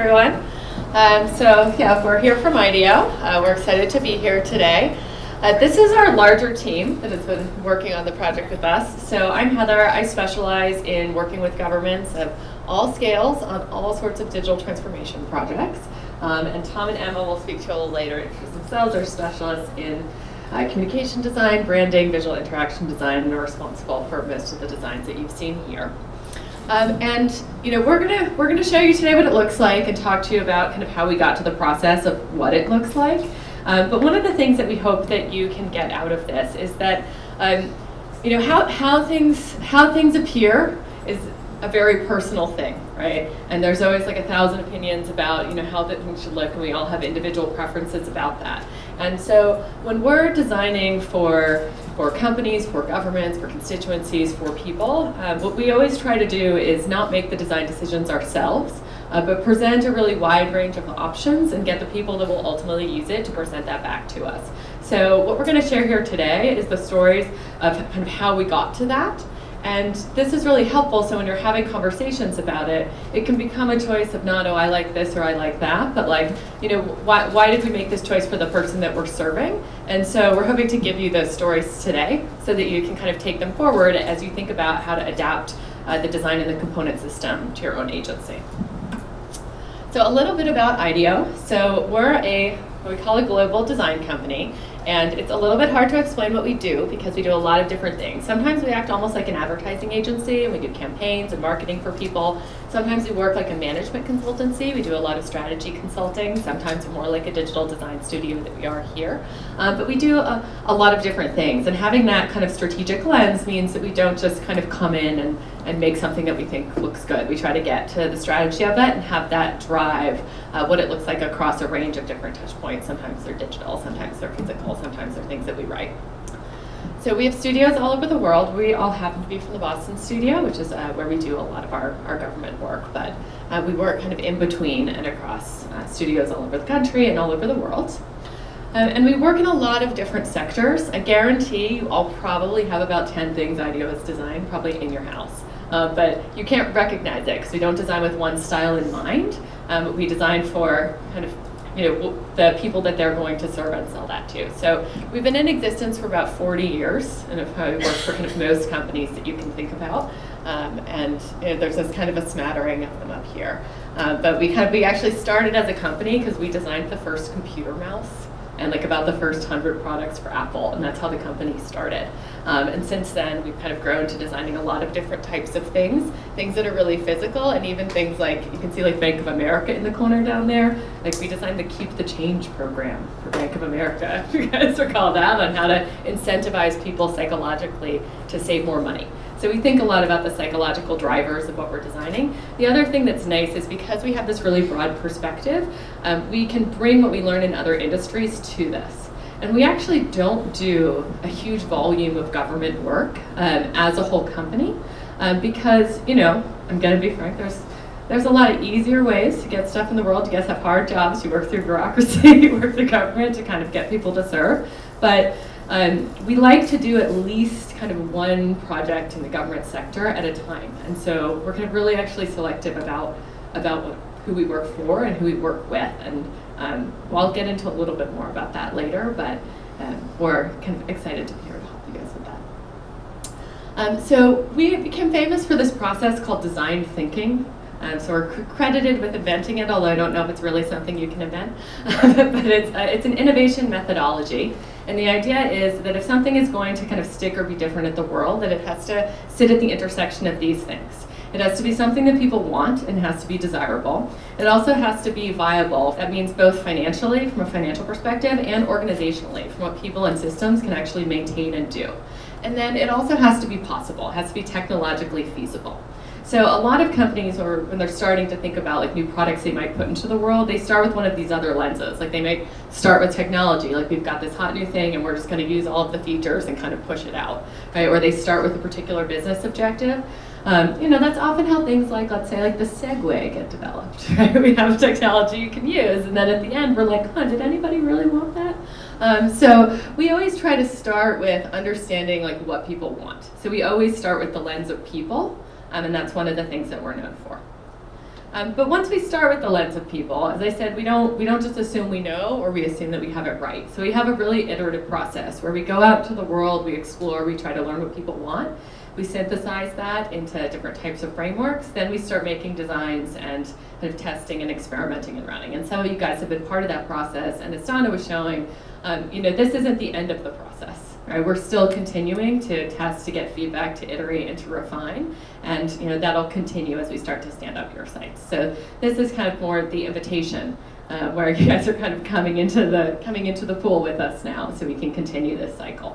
everyone. We're here from IDEO. We're excited to be here today. This is our larger team that has been working on the project with us. So I'm Heather. I specialize in working with governments of all scales on all sorts of digital transformation projects. And Tom and Emma will speak to you a little later because themselves are specialists in communication design, branding, visual interaction design, and are responsible for most of the designs that you've seen here. We're gonna show you today what it looks like and talk to you about kind of how we got to the process of what it looks like. But one of the things that we hope that you can get out of this is that how things appear is a very personal thing, right? And there's always like 1,000 opinions about how that things should look, and we all have individual preferences about that. And so when we're designing for companies, for governments, for constituencies, for people, what we always try to do is not make the design decisions ourselves, but present a really wide range of options and get the people that will ultimately use it to present that back to us. So what we're going to share here today is the stories of kind of how we got to that. And this is really helpful, so when you're having conversations about it, it can become a choice of not, oh, I like this or I like that, but like, why did we make this choice for the person that we're serving? And so we're hoping to give you those stories today so that you can kind of take them forward as you think about how to adapt the design and the component system to your own agency. So a little bit about IDEO. So we're what we call a global design company. And it's a little bit hard to explain what we do because we do a lot of different things. Sometimes we act almost like an advertising agency and we do campaigns and marketing for people. Sometimes we work like a management consultancy. We do a lot of strategy consulting. Sometimes more like a digital design studio that we are here. But we do a lot of different things. And having that kind of strategic lens means that we don't just kind of come in and make something that we think looks good. We try to get to the strategy of it and have that drive what it looks like across a range of different touch points. Sometimes they're digital, sometimes they're physical, sometimes they're things that we write. So we have studios all over the world. We all happen to be from the Boston studio, which is where we do a lot of our government work, but we work kind of in between and across studios all over the country and all over the world. And we work in a lot of different sectors. I guarantee you all probably have about 10 things IDEO has designed probably in your house. But you can't recognize it because we don't design with one style in mind. We design for kind of the people that they're going to serve and sell that to. So we've been in existence for about 40 years and have probably worked for kind of most companies that you can think about. There's this kind of a smattering of them up here. But we actually started as a company because we designed the first computer mouse and like about the first 100 products for Apple, and that's how the company started. And since then, we've kind of grown to designing a lot of different types of things that are really physical, and even things like, you can see like Bank of America in the corner down there. Like we designed the Keep the Change program for Bank of America, if you guys recall that, on how to incentivize people psychologically to save more money. So we think a lot about the psychological drivers of what we're designing. The other thing that's nice is because we have this really broad perspective, we can bring what we learn in other industries to this. And we actually don't do a huge volume of government work as a whole company because, I'm going to be frank, there's a lot of easier ways to get stuff in the world. You guys have hard jobs, you work through bureaucracy, you work through government to kind of get people to serve. But we like to do at least kind of one project in the government sector at a time. And so we're kind of really actually selective about who we work for and who we work with. And I'll get into a little bit more about that later, but we're kind of excited to be here to help you guys with that. So we became famous for this process called design thinking. So we're credited with inventing it, although I don't know if it's really something you can invent. But it's an innovation methodology. And the idea is that if something is going to kind of stick or be different at the world, that it has to sit at the intersection of these things. It has to be something that people want and has to be desirable. It also has to be viable. That means both financially, from a financial perspective, and organizationally, from what people and systems can actually maintain and do. And then it also has to be possible. It has to be technologically feasible. So a lot of companies, or when they're starting to think about like new products they might put into the world, they start with one of these other lenses. Like they might start with technology, like we've got this hot new thing and we're just going to use all of the features and kind of push it out, right? Or they start with a particular business objective. That's often how things like, let's say, like the Segway get developed, right? We have technology you can use, and then at the end we're like, did anybody really want that? So we always try to start with understanding like what people want. So we always start with the lens of people. And that's one of the things that we're known for. But once we start with the lens of people, as I said, we don't just assume we know or we assume that we have it right. So we have a really iterative process where we go out to the world, we explore, we try to learn what people want. We synthesize that into different types of frameworks. Then we start making designs and kind of testing and experimenting and running. And some of you guys have been part of that process. And as Donna was showing, this isn't the end of the process. Right? We're still continuing to test, to get feedback, to iterate, and to refine, and that'll continue as we start to stand up your sites. So this is kind of more the invitation, where you guys are kind of coming into the pool with us now, so we can continue this cycle.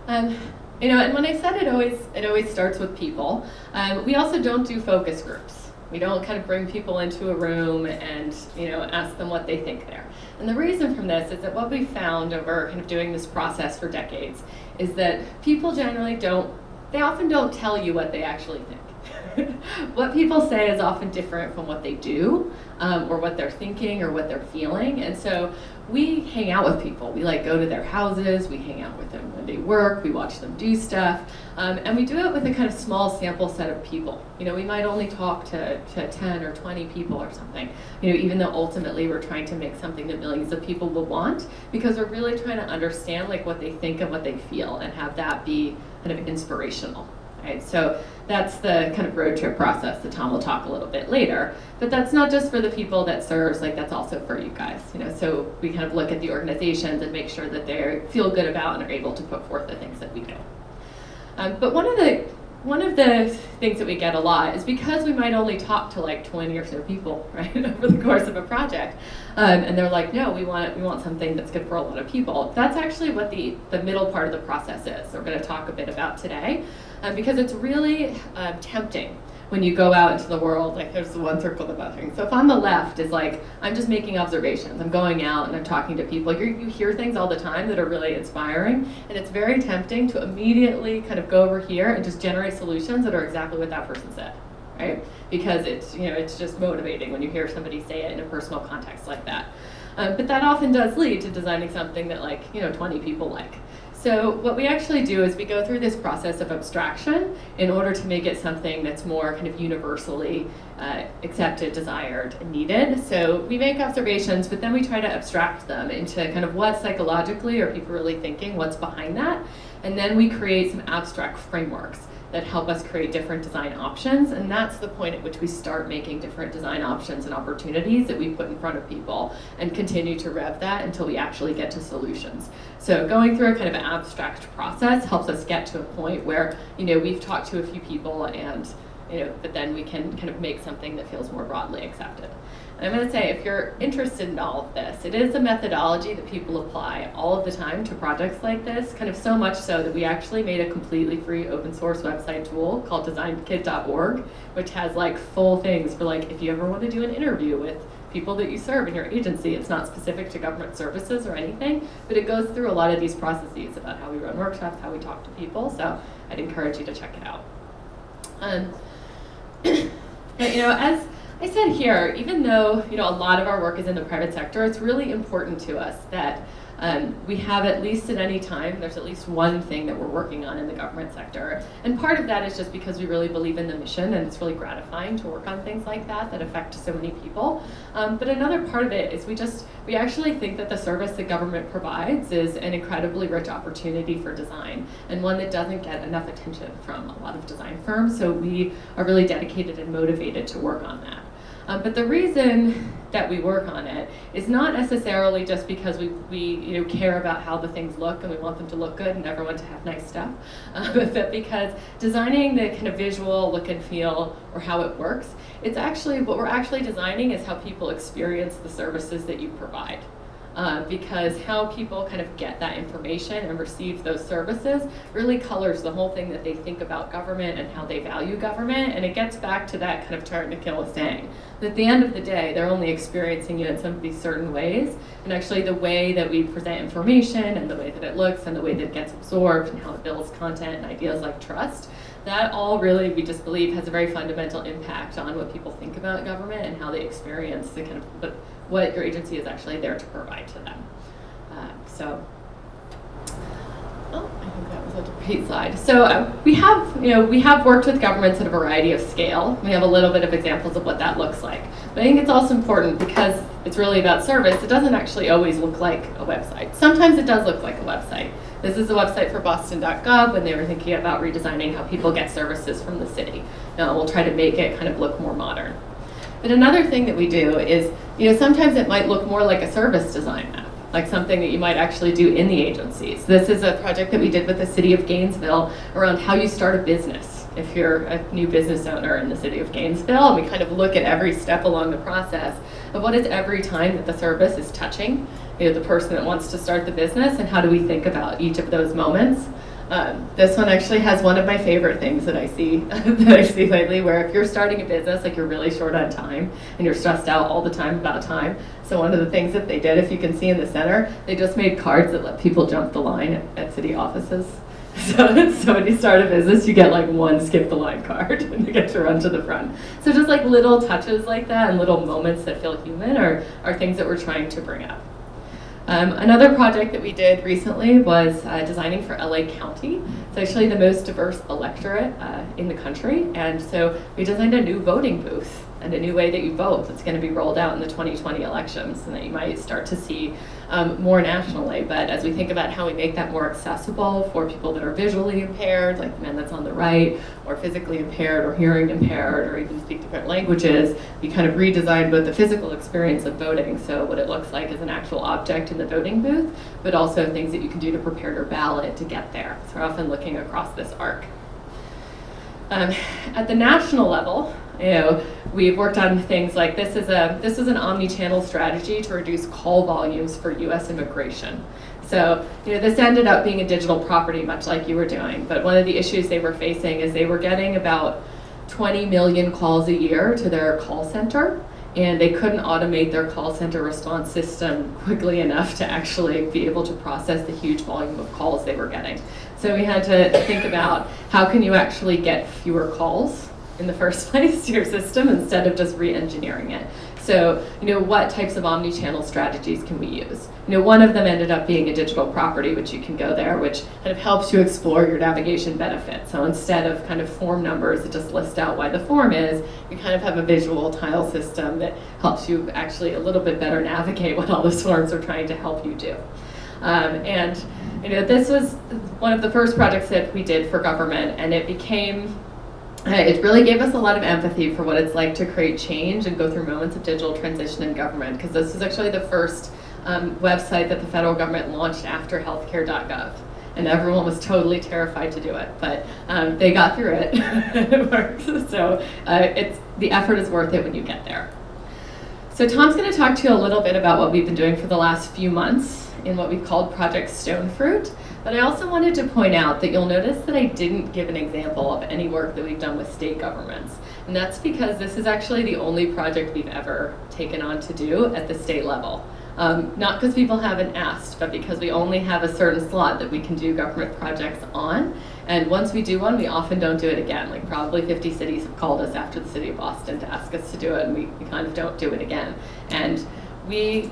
And when I said it always starts with people. We also don't do focus groups. We don't kind of bring people into a room and ask them what they think there. And the reason from this is that what we found over kind of doing this process for decades is that people generally often don't tell you what they actually think. What people say is often different from what they do, or what they're thinking or what they're feeling. And so we hang out with people. We go to their houses, we hang out with them when they work, we watch them do stuff, and we do it with a kind of small sample set of people. We might only talk to 10 or 20 people or something, even though ultimately we're trying to make something that millions of people will want, because we're really trying to understand what they think and what they feel and have that be kind of inspirational. Right? So that's the kind of road trip process that Tom will talk a little bit later. But that's not just for the people that serves, that's also for you guys. So we kind of look at the organizations and make sure that they feel good about and are able to put forth the things that we do. But one of the things that we get a lot is because we might only talk to 20 or so people, right, over the course of a project, and they're like, no, we want something that's good for a lot of people. That's actually what the middle part of the process is. We're going to talk a bit about today, because it's really tempting when you go out into the world. There's the one circle of othering. So if on the left is I'm just making observations, I'm going out and I'm talking to people. You hear things all the time that are really inspiring, and it's very tempting to immediately kind of go over here and just generate solutions that are exactly what that person said, right? Because it's just motivating when you hear somebody say it in a personal context like that. But that often does lead to designing something that 20 people like. So what we actually do is we go through this process of abstraction in order to make it something that's more kind of universally accepted, desired, and needed. So we make observations, but then we try to abstract them into kind of what psychologically are people really thinking, what's behind that, and then we create some abstract frameworks that help us create different design options, and that's the point at which we start making different design options and opportunities that we put in front of people and continue to rev that until we actually get to solutions. So going through a kind of abstract process helps us get to a point where we've talked to a few people and but then we can kind of make something that feels more broadly accepted. And I'm going to say, if you're interested in all of this, it is a methodology that people apply all of the time to projects like this, kind of so much so that we actually made a completely free open source website tool called designkit.org, which has full things for if you ever want to do an interview with people that you serve in your agency. It's not specific to government services or anything, but it goes through a lot of these processes about how we run workshops, how we talk to people, so I'd encourage you to check it out. But as I said here, even though a lot of our work is in the private sector, it's really important to us that we have, at least at any time, there's at least one thing that we're working on in the government sector. And part of that is just because we really believe in the mission, and it's really gratifying to work on things like that affect so many people. But another part of it is we actually think that the service that government provides is an incredibly rich opportunity for design, and one that doesn't get enough attention from a lot of design firms. So we are really dedicated and motivated to work on that. But the reason that we work on it is not necessarily just because we care about how the things look and we want them to look good and everyone to have nice stuff, but because designing the kind of visual look and feel or how it works, it's actually what we're actually designing is how people experience the services that you provide. Because how people kind of get that information and receive those services really colors the whole thing that they think about government and how they value government. And it gets back to that kind of Tart Nikhil was saying, that at the end of the day, they're only experiencing it in some of these certain ways. And actually the way that we present information and the way that it looks and the way that it gets absorbed and how it builds content and ideas like trust, that all really, we just believe, has a very fundamental impact on what people think about government and how they experience the kind of what your agency is actually there to provide to them. I think that was a repeat slide. So we have worked with governments at a variety of scale. We have a little bit of examples of what that looks like. But I think it's also important because it's really about service. It doesn't actually always look like a website. Sometimes it does look like a website. This is a website for Boston.gov when they were thinking about redesigning how people get services from the city. Now we'll try to make it kind of look more modern. But another thing that we do is, sometimes it might look more like a service design map, like something that you might actually do in the agencies. This is a project that we did with the city of Gainesville around how you start a business if you're a new business owner in the city of Gainesville. And we kind of look at every step along the process of what is every time that the service is touching the person that wants to start the business, and how do we think about each of those moments. This one actually has one of my favorite things that I see lately, where if you're starting a business, like you're really short on time and you're stressed out all the time about time. So one of the things that they did, if you can see in the center, they just made cards that let people jump the line at city offices. So when you start a business, you get like one skip the line card and you get to run to the front. So just like little touches like that and little moments that feel human are things that we're trying to bring up. Another project that we did recently was designing for LA County. It's actually the most diverse electorate in the country, and so we designed a new voting booth and a new way that you vote that's going to be rolled out in the 2020 elections, and that you might start to see more nationally. But as we think about how we make that more accessible for people that are visually impaired, like the man that's on the right, or physically impaired or hearing impaired, or even speak different languages, we kind of redesigned both the physical experience of voting, so what it looks like is an actual object in the voting booth, but also things that you can do to prepare your ballot to get there. So we're often looking across this arc. At the national level, we've worked on things like this is an omni-channel strategy to reduce call volumes for U.S. immigration. So this ended up being a digital property, much like you were doing. But one of the issues they were facing is they were getting about 20 million calls a year to their call center, and they couldn't automate their call center response system quickly enough to actually be able to process the huge volume of calls they were getting. So we had to think about how can you actually get fewer calls in the first place to your system instead of just re-engineering it. So, what types of omni-channel strategies can we use? One of them ended up being a digital property, which you can go there, which kind of helps you explore your navigation benefits. So instead of kind of form numbers that just list out why the form is, you kind of have a visual tile system that helps you actually a little bit better navigate what all the forms are trying to help you do. This was one of the first projects that we did for government, and it really gave us a lot of empathy for what it's like to create change and go through moments of digital transition in government, because this is actually the first website that the federal government launched after healthcare.gov. And everyone was totally terrified to do it, but they got through it. It worked. So the effort is worth it when you get there. So Tom's going to talk to you a little bit about what we've been doing for the last few months in what we've called Project Stonefruit. But I also wanted to point out that you'll notice that I didn't give an example of any work that we've done with state governments. And that's because this is actually the only project we've ever taken on to do at the state level. Not because people haven't asked, but because we only have a certain slot that we can do government projects on. And once we do one, we often don't do it again. Like probably 50 cities have called us after the city of Boston to ask us to do it, and we kind of don't do it again. And we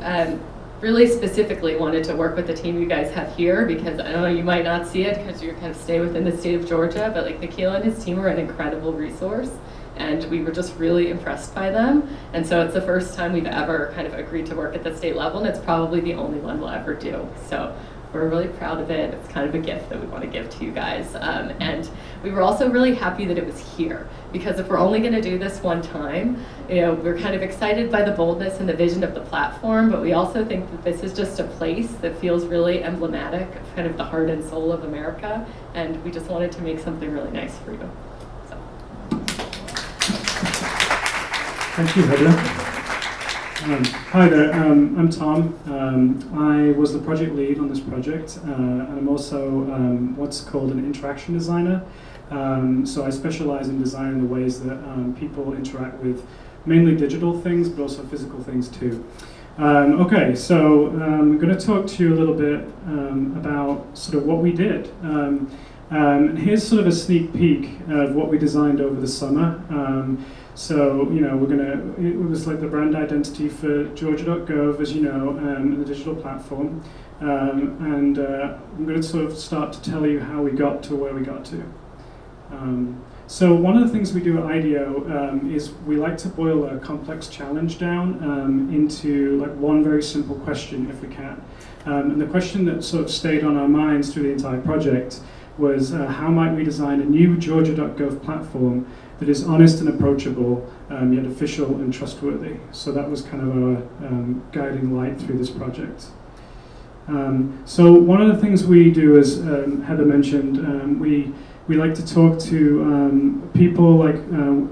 really specifically wanted to work with the team you guys have here, because I don't know, you might not see it because you kind of stay within the state of Georgia, but like Nikhil and his team are an incredible resource, and we were just really impressed by them. And so it's the first time we've ever kind of agreed to work at the state level, and it's probably the only one we'll ever do. So we're really proud of it. It's kind of a gift that we want to give to you guys. And we were also really happy that it was here, because if we're only going to do this one time, we're kind of excited by the boldness and the vision of the platform, but we also think that this is just a place that feels really emblematic of kind of the heart and soul of America, and we just wanted to make something really nice for you. So. Thank you, Heather. Hi there, I'm Tom. I was the project lead on this project, and I'm also what's called an interaction designer. So I specialize in designing the ways that people interact with mainly digital things, but also physical things too. Okay, so I'm going to talk to you a little bit about sort of what we did. And here's sort of a sneak peek of what we designed over the summer. So, you know, it was like the brand identity for Georgia.gov, as you know, the digital platform. I'm going to sort of start to tell you how we got to where we got to. So one of the things we do at IDEO is we like to boil a complex challenge down into like one very simple question if we can. And the question that sort of stayed on our minds through the entire project was how might we design a new Georgia.gov platform that is honest and approachable, yet official and trustworthy. So that was kind of our guiding light through this project. So one of the things we do, as Heather mentioned, we like to talk to people, like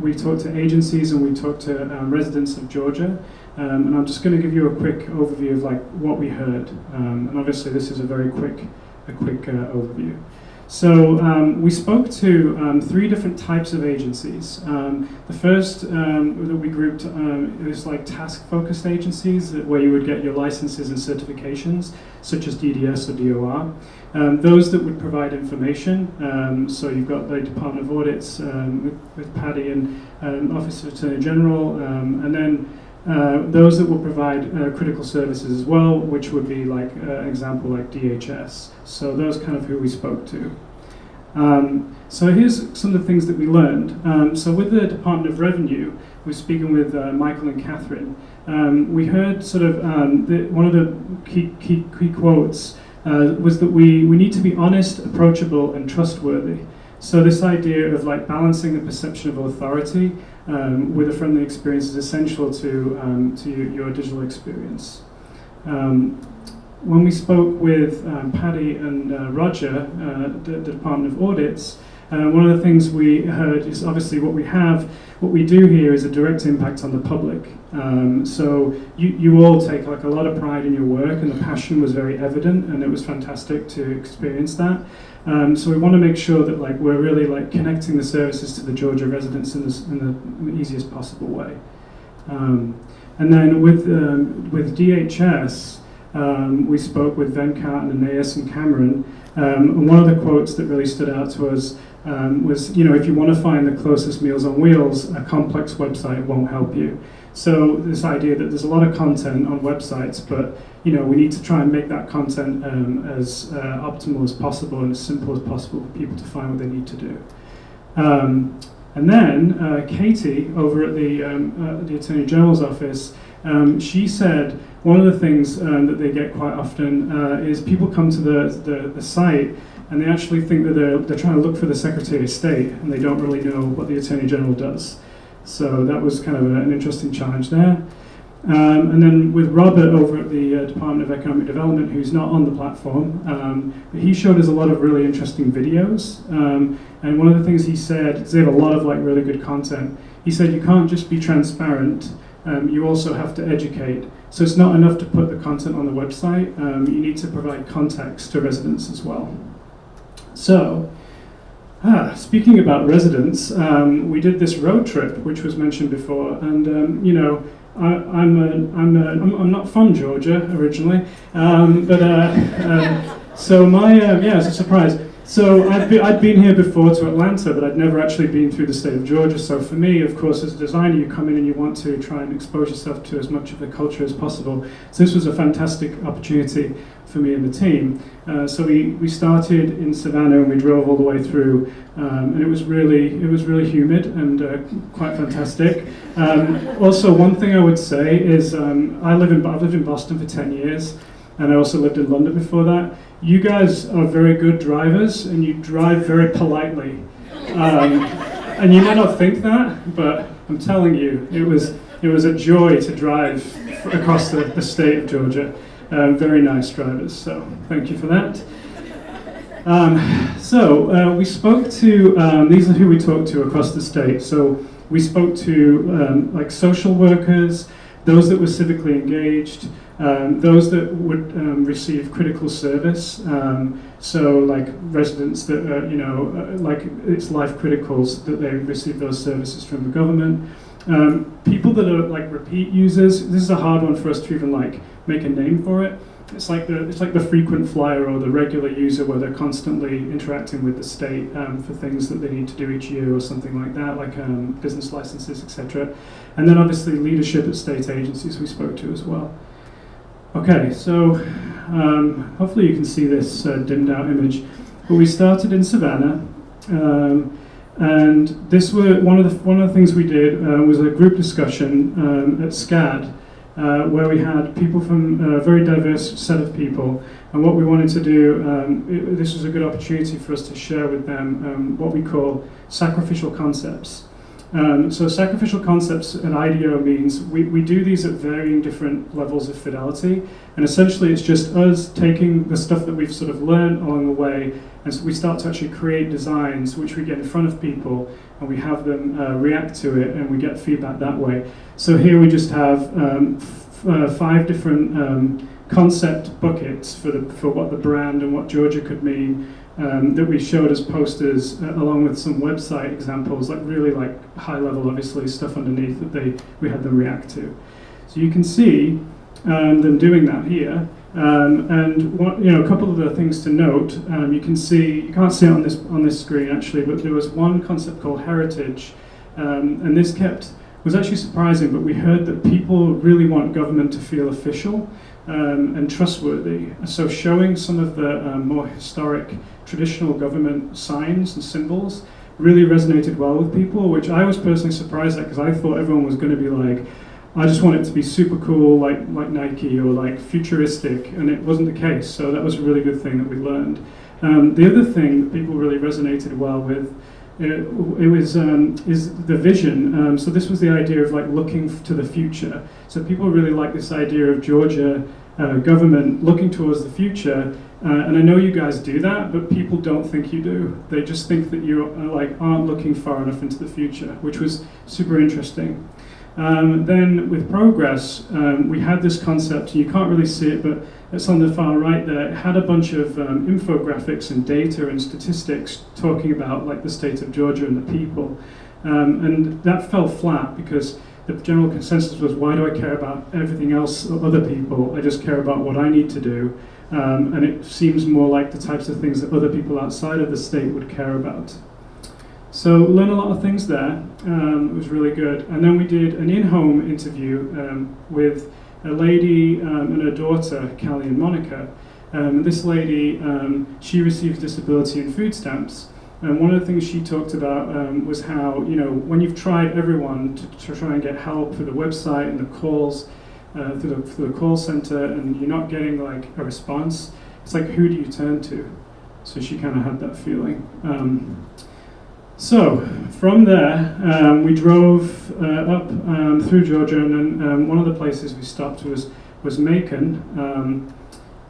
we talk to agencies and we talk to residents of Georgia. And I'm just going to give you a quick overview of like what we heard. And obviously this is a very quick overview. So we spoke to 3 different types of agencies. The first that we grouped is like task-focused agencies where you would get your licenses and certifications, such as DDS or DOR. Those that would provide information, so you've got the Department of Audits with Paddy and Office of Attorney General, and then those that will provide critical services as well, which would be like an example like DHS. So those kind of who we spoke to. So here's some of the things that we learned. So with the Department of Revenue, we're speaking with Michael and Catherine. We heard sort of one of the key quotes was that we need to be honest, approachable, and trustworthy. So this idea of like balancing the perception of authority with a friendly experience is essential to your digital experience. When we spoke with Paddy and Roger, the Department of Audits, one of the things we heard is obviously what we do here is a direct impact on the public. So you all take like a lot of pride in your work, and the passion was very evident, and it was fantastic to experience that. So we want to make sure that like we're really like connecting the services to the Georgia residents in the easiest possible way. And then with DHS, we spoke with Venkat and Anais and Cameron, and one of the quotes that really stood out to us was, you know, if you want to find the closest Meals on Wheels, a complex website won't help you. So this idea that there's a lot of content on websites, but you know we need to try and make that content as optimal as possible and as simple as possible for people to find what they need to do. And then Katie over at the Attorney General's office, she said one of the things that they get quite often is people come to the site and they actually think that they're trying to look for the Secretary of State and they don't really know what the Attorney General does. So that was kind of an interesting challenge there. And then with Robert over at the Department of Economic Development, who's not on the platform, he showed us a lot of really interesting videos. And one of the things he said, because they have a lot of like really good content, he said you can't just be transparent, you also have to educate. So it's not enough to put the content on the website, you need to provide context to residents as well. So, speaking about residents, we did this road trip, which was mentioned before, and you know, I'm not from Georgia originally, so my yeah, it's a surprise. So I'd been here before to Atlanta, but I'd never actually been through the state of Georgia. So for me, of course, as a designer, you come in and you want to try and expose yourself to as much of the culture as possible. So this was a fantastic opportunity for me and the team. So we started in Savannah and we drove all the way through, and it was really humid and quite fantastic. Also, one thing I would say is I've lived in Boston for 10 years, and I also lived in London before that. You guys are very good drivers, and you drive very politely. And you may not think that, but I'm telling you, it was a joy to drive across the state of Georgia. Very nice drivers, so thank you for that. We spoke to, these are who we talked to across the state. So we spoke to like social workers, those that were civically engaged, those that would receive critical service, so like residents that, like it's life criticals that they receive those services from the government. People that are like repeat users, this is a hard one for us to even like make a name for it. It's like the frequent flyer or the regular user where they're constantly interacting with the state for things that they need to do each year or something like that, like business licenses, etc. And then obviously leadership at state agencies we spoke to as well. Okay, so hopefully you can see this dimmed out image. But we started in Savannah, and this were one of the things we did was a group discussion at SCAD. Where we had people from a very diverse set of people, and what we wanted to do, this was a good opportunity for us to share with them what we call sacrificial concepts. So sacrificial concepts at IDEO means we do these at varying different levels of fidelity, and essentially it's just us taking the stuff that we've sort of learned along the way, and so we start to actually create designs which we get in front of people, and we have them react to it, and we get feedback that way. So here we just have 5 different concept buckets for what the brand and what Georgia could mean, that we showed as posters, along with some website examples, like really like high level, obviously, stuff underneath that we had them react to. So you can see them doing that here. And a couple of the things to note, you can't see it on this screen actually, but there was one concept called heritage, and this was actually surprising, but we heard that people really want government to feel official and trustworthy. So showing some of the more historic traditional government signs and symbols really resonated well with people, which I was personally surprised at, because I thought everyone was going to be like, I just want it to be super cool, like Nike, or like futuristic, and it wasn't the case. So that was a really good thing that we learned. The other thing that people really resonated well with is the vision. So this was the idea of like looking to the future. So people really like this idea of Georgia government looking towards the future. And I know you guys do that, but people don't think you do. They just think that you aren't looking far enough into the future, which was super interesting. Then with progress, we had this concept, and you can't really see it, but it's on the far right there. It had a bunch of infographics and data and statistics talking about like the state of Georgia and the people. And that fell flat because the general consensus was, why do I care about everything else, other people? I just care about what I need to do. And it seems more like the types of things that other people outside of the state would care about. So learned a lot of things there. It was really good. And then we did an in-home interview with a lady and her daughter, Callie and Monica. This lady, she received disability and food stamps. And one of the things she talked about was how, when you've tried everyone to try and get help for the website and the calls through the call center, and you're not getting like a response, it's like, who do you turn to? So she kind of had that feeling. So from there, we drove up through Georgia, and then one of the places we stopped was Macon.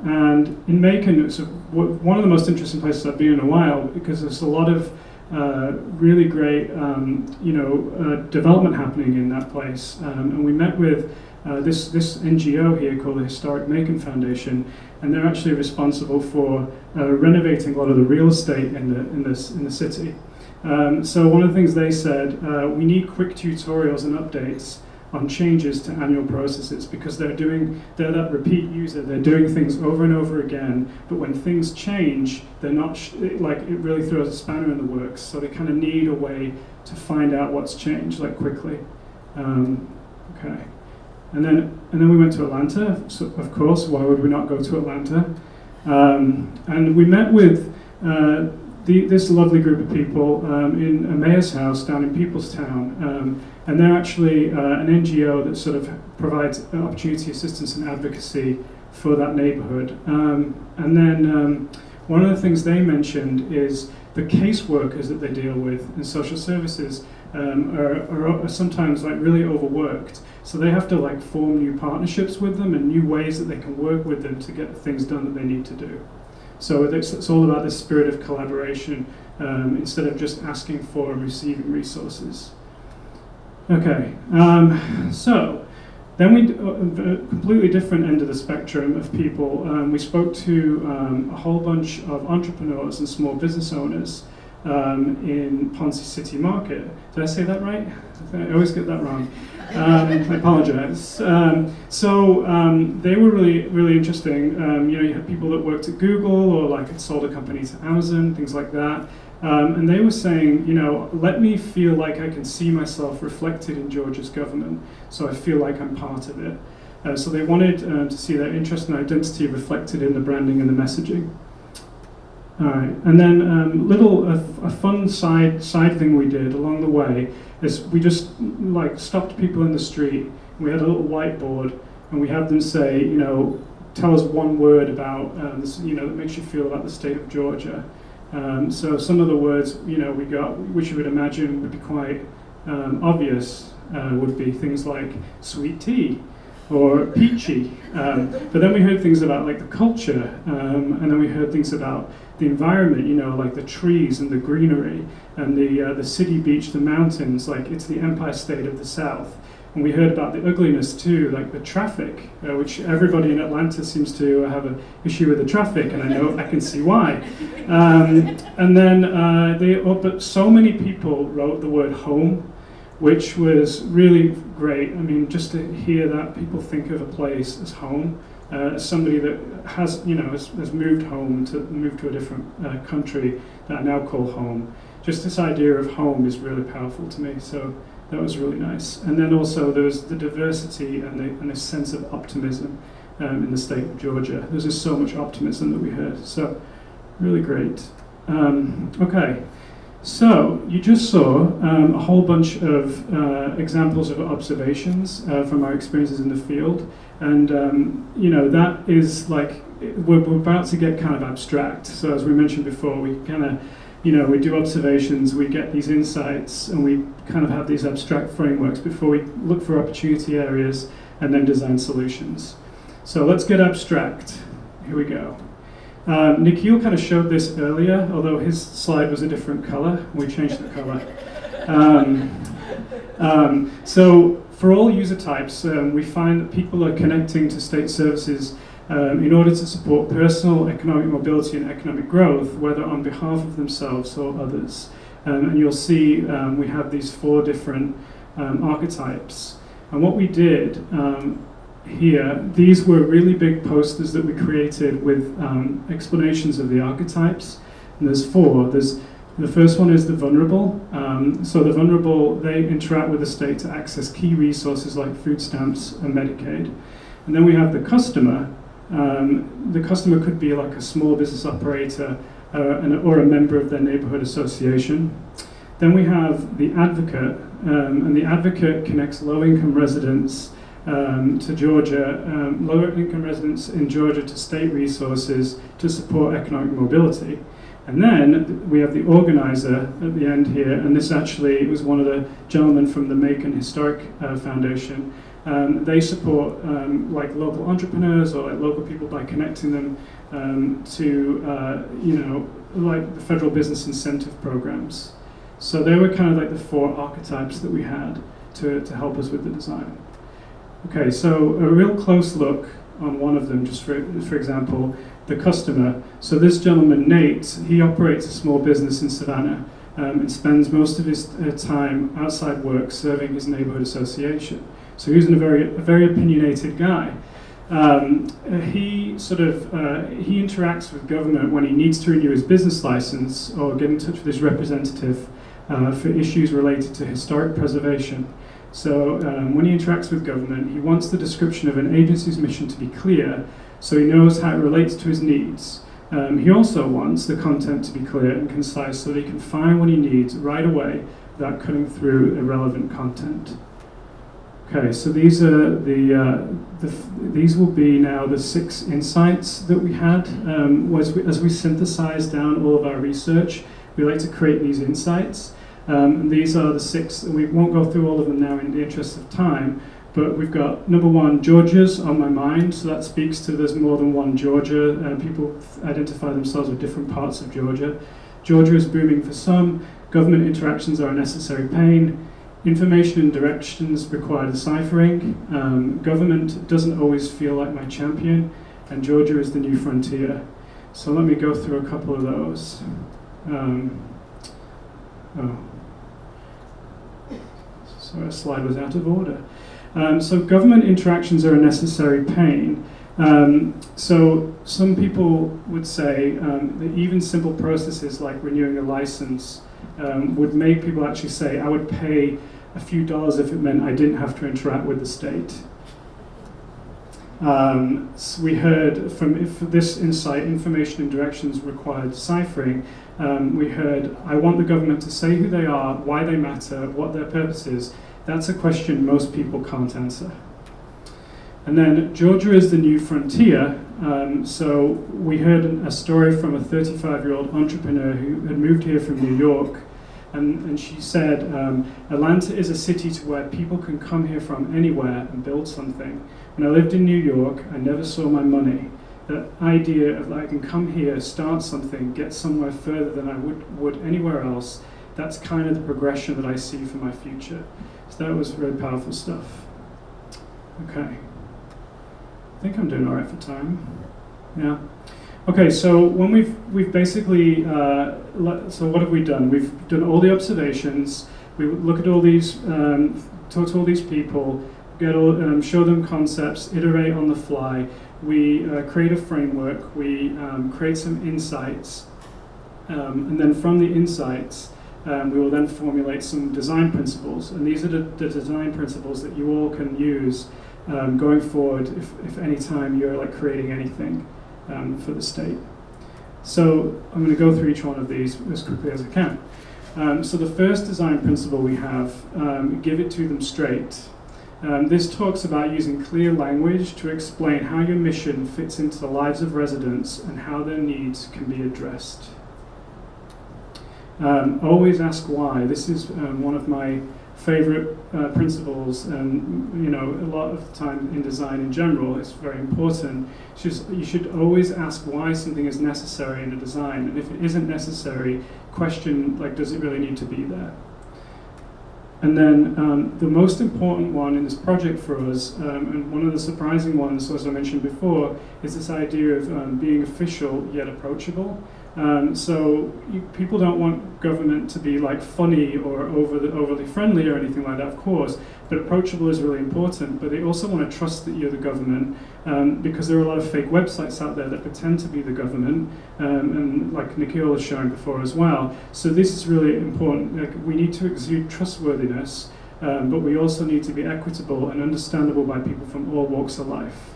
And in Macon, it's one of the most interesting places I've been in a while, because there's a lot of really great development happening in that place. And we met with this NGO here called the Historic Macon Foundation, and they're actually responsible for renovating a lot of the real estate in the city. So one of the things they said, we need quick tutorials and updates on changes to annual processes, because they're that repeat user, they're doing things over and over again, but when things change, they're not, it really throws a spanner in the works, so they kind of need a way to find out what's changed, like quickly. Okay. And then we went to Atlanta, so of course, why would we not go to Atlanta? And we met with this lovely group of people in a mayor's house down in Peoplestown, and they're actually an NGO that sort of provides opportunity assistance and advocacy for that neighborhood. And then one of the things they mentioned is the caseworkers that they deal with in social services are sometimes like really overworked, so they have to like form new partnerships with them and new ways that they can work with them to get the things done that they need to do. So it's all about this spirit of collaboration instead of just asking for and receiving resources. Okay, so then we a completely different end of the spectrum of people. We spoke to a whole bunch of entrepreneurs and small business owners in Ponce City Market. Did I say that right? I always get that wrong. I apologize. They were really, really interesting. You had people that worked at Google or like had sold a company to Amazon, things like that. And they were saying, let me feel like I can see myself reflected in Georgia's government, so I feel like I'm part of it. So they wanted to see their interest and identity reflected in the branding and the messaging. All right, and then a fun side thing we did along the way is we just stopped people in the street. We had a little whiteboard, and we had them say, tell us one word about this, that makes you feel about the state of Georgia. So some of the words, we got, which you would imagine would be quite obvious, would be things like sweet tea or peachy. But then we heard things about like the culture, and then we heard things about the environment, like the trees and the greenery and the city beach, the mountains, like it's the Empire State of the South. And we heard about the ugliness too, like the traffic, which everybody in Atlanta seems to have an issue with the traffic, and I know I can see why. And then but so many people wrote the word home, which was really great. I mean, just to hear that people think of a place as home, as somebody that has moved home moved to a different country that I now call home. Just this idea of home is really powerful to me. So that was really nice. And then also there was the diversity and a sense of optimism in the state of Georgia. There's just so much optimism that we heard. So really great. Okay, so you just saw a whole bunch of examples of observations from our experiences in the field. And that is like, we're about to get kind of abstract. So as we mentioned before, we kind of we do observations, we get these insights, and we kind of have these abstract frameworks before we look for opportunity areas and then design solutions. So let's get abstract. Here we go. Nikhil kind of showed this earlier, although his slide was a different color. We changed the color. So for all user types, we find that people are connecting to state services in order to support personal economic mobility and economic growth, whether on behalf of themselves or others. And you'll see we have these 4 different archetypes. And what we did here, these were really big posters that we created with explanations of the archetypes. And there's 4. The first one is the vulnerable. So the vulnerable, they interact with the state to access key resources like food stamps and Medicaid. And then we have the customer. The customer could be like a small business operator or a member of their neighborhood association. Then we have the advocate, and the advocate connects low-income residents to Georgia, lower-income residents in Georgia to state resources to support economic mobility. And then we have the organizer at the end here, and this actually was one of the gentlemen from the Macon Historic Foundation. They support like local entrepreneurs or like local people by connecting them to like the federal business incentive programs. So they were kind of like the 4 archetypes that we had to help us with the design. Okay, so a real close look on one of them, just for example, the customer. So this gentleman, Nate, he operates a small business in Savannah and spends most of his time outside work serving his neighborhood association. So he's a very opinionated guy. He interacts with government when he needs to renew his business license or get in touch with his representative for issues related to historic preservation. So when he interacts with government, he wants the description of an agency's mission to be clear, so he knows how it relates to his needs. He also wants the content to be clear and concise, so that he can find what he needs right away without cutting through irrelevant content. Okay, so these are these will be now the 6 insights that we had. As we synthesize down all of our research, we like to create these insights. And these are the 6, and we won't go through all of them now in the interest of time, but we've got number 1, Georgia's on my mind, so that speaks to there's more than one Georgia, people identify themselves with different parts of Georgia. Georgia is booming for some, government interactions are a necessary pain, information and directions require deciphering, government doesn't always feel like my champion, and Georgia is the new frontier. So let me go through a couple of those. Oh. Sorry, a slide was out of order. So government interactions are a necessary pain. So some people would say that even simple processes like renewing a license would make people actually say, I would pay a few dollars if it meant I didn't have to interact with the state. So we heard from this insight, information and directions required deciphering. We heard, I want the government to say who they are, why they matter, what their purpose is. That's a question most people can't answer. And then Georgia is the new frontier. So we heard a story from a 35-year-old entrepreneur who had moved here from New York. And she said, Atlanta is a city to where people can come here from anywhere and build something. When I lived in New York, I never saw my money. The idea of I can come here, start something, get somewhere further than I would anywhere else, that's kind of the progression that I see for my future. So that was really powerful stuff. Okay. I think I'm doing all right for time. Yeah. Okay, so when we've basically, so what have we done? We've done all the observations. We look at all these, talk to all these people, show them concepts, iterate on the fly. We create a framework. We create some insights, and then from the insights, we will then formulate some design principles. And these are the design principles that you all can use going forward if any time you're like creating anything for the state. So I'm going to go through each one of these as quickly as I can. So the first design principle we have, give it to them straight. This talks about using clear language to explain how your mission fits into the lives of residents and how their needs can be addressed. Always ask why. This is one of my favorite principles, and a lot of the time in design in general, it's very important. You should always ask why something is necessary in a design, and if it isn't necessary, question does it really need to be there? And then the most important one in this project for us, and one of the surprising ones, as I mentioned before, is this idea of being official yet approachable. People don't want government to be funny or overly friendly or anything like that, of course, but approachable is really important. But they also want to trust that you're the government, because there are a lot of fake websites out there that pretend to be the government, and like Nikhil was showing before as well. So this is really important. We need to exude trustworthiness, but we also need to be equitable and understandable by people from all walks of life.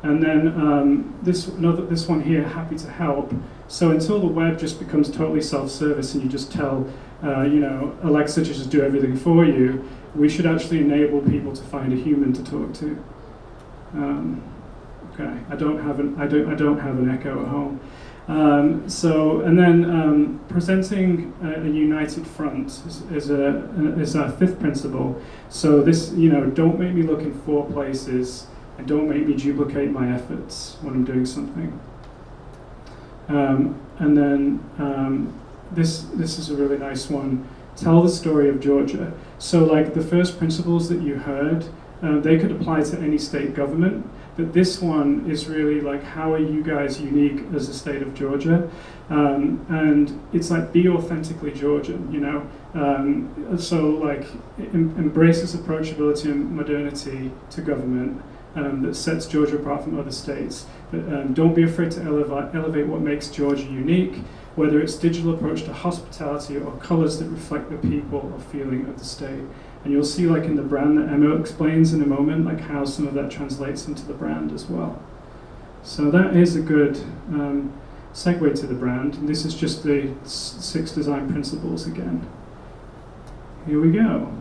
And then this one here, happy to help. So until the web just becomes totally self-service and you just tell, Alexa to just do everything for you, we should actually enable people to find a human to talk to. Okay, I don't have an Echo at home. And then presenting a united front is our fifth principle. So this, don't make me look in 4 places. And don't make me duplicate my efforts when I'm doing something. And then this is a really nice one. Tell the story of Georgia. So the first principles that you heard, they could apply to any state government. But this one is really how are you guys unique as a state of Georgia? And it's be authentically Georgian, So embrace this approachability and modernity to government. That sets Georgia apart from other states. But don't be afraid to elevate what makes Georgia unique, whether it's digital approach to hospitality or colors that reflect the people or feeling of the state. And you'll see in the brand that Emma explains in a moment, how some of that translates into the brand as well. So that is a good segue to the brand. And this is just the 6 design principles again. Here we go.